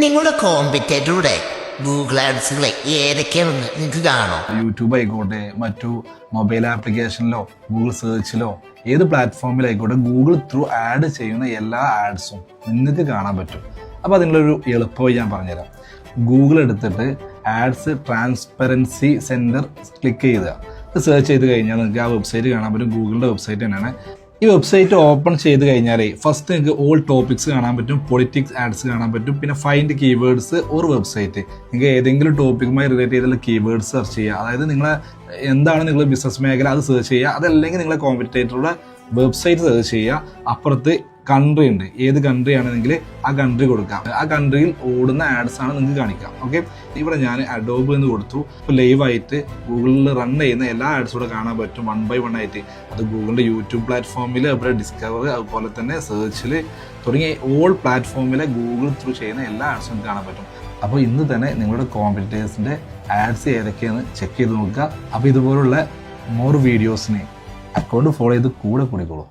നിങ്ങളുടെ കോമ്പറ്റേറ്ററുടെ ഗൂഗിൾ ആഡ്സുകൾ ഏതൊക്കെയാണെന്ന് നിങ്ങൾക്ക് കാണോ? യൂട്യൂബ് ആയിക്കോട്ടെ, മറ്റു മൊബൈൽ ആപ്ലിക്കേഷനിലോ ഗൂഗിൾ സെർച്ചിലോ ഏത് പ്ലാറ്റ്ഫോമിലായിക്കോട്ടെ ഗൂഗിൾ ത്രൂ ആഡ് ചെയ്യുന്ന എല്ലാ ആഡ്സും നിങ്ങൾക്ക് കാണാൻ പറ്റും. അപ്പോൾ അതിനുള്ളൊരു എളുപ്പമായി ഞാൻ പറഞ്ഞുതരാം. ഗൂഗിൾ എടുത്തിട്ട് ആഡ്സ് ട്രാൻസ്പെറൻസി സെൻറ്റർ ക്ലിക്ക് ചെയ്യുക. സെർച്ച് ചെയ്ത് കഴിഞ്ഞാൽ നിങ്ങൾക്ക് ആ വെബ്സൈറ്റ് കാണാൻ പറ്റും. ഗൂഗിളിൻ്റെ വെബ്സൈറ്റ് തന്നെയാണ്. ഈ വെബ്സൈറ്റ് ഓപ്പൺ ചെയ്ത് കഴിഞ്ഞാൽ ഫസ്റ്റ് നിങ്ങൾക്ക് ഓൾ ടോപ്പിക്സ് കാണാൻ പറ്റും, പൊളിറ്റിക്സ് ആഡ്സ് കാണാൻ പറ്റും, പിന്നെ ഫൈൻഡ് കീവേഡ്സ് ഓർ വെബ്സൈറ്റ്. നിങ്ങൾക്ക് ഏതെങ്കിലും ടോപ്പിക്കുമായി റിലേറ്റ് ചെയ്തുള്ള കീവേഡ്സ് സെർച്ച് ചെയ്യുക. അതായത് നിങ്ങളെ എന്താണ് നിങ്ങളുടെ ബിസിനസ് മേഖല അത് സെർച്ച് ചെയ്യുക. അതല്ലെങ്കിൽ നിങ്ങളെ കോമ്പറ്റേറ്ററുടെ വെബ്സൈറ്റ് സെർച്ച് ചെയ്യുക. അപ്പുറത്ത് കൺട്രി ഉണ്ട്, ഏത് കൺട്രി ആണെങ്കിൽ ആ കൺട്രി കൊടുക്കാം. ആ കൺട്രിയിൽ ഓടുന്ന ആഡ്സ് ആണ് നിങ്ങൾക്ക് കാണിക്കാം. ഓക്കെ, ഇവിടെ ഞാൻ അഡോബ് എന്ന് കൊടുത്തു. ഇപ്പോൾ ലൈവായിട്ട് ഗൂഗിളിൽ റൺ ചെയ്യുന്ന എല്ലാ ആഡ്സും കൂടെ കാണാൻ പറ്റും 1 by 1 ആയിട്ട്. അത് ഗൂഗിളിൻ്റെ യൂട്യൂബ് പ്ലാറ്റ്ഫോമിൽ, അതുപോലെ ഡിസ്കവർ, അതുപോലെ തന്നെ സെർച്ചിൽ തുടങ്ങിയ ഓൾ പ്ലാറ്റ്ഫോമിലെ ഗൂഗിൾ ത്രൂ ചെയ്യുന്ന എല്ലാ ആഡ്സും കാണാൻ പറ്റും. അപ്പോൾ ഇന്ന് തന്നെ നിങ്ങളുടെ കോമ്പറ്റേറ്റേഴ്സിൻ്റെ ആഡ്സ് ഏതൊക്കെയാണെന്ന് ചെക്ക് ചെയ്ത് നോക്കുക. അപ്പോൾ ഇതുപോലുള്ള മോർ വീഡിയോസിന് അക്കൗണ്ട് ഫോളോ ചെയ്ത് കൂടെ കൂടിക്കോളൂ.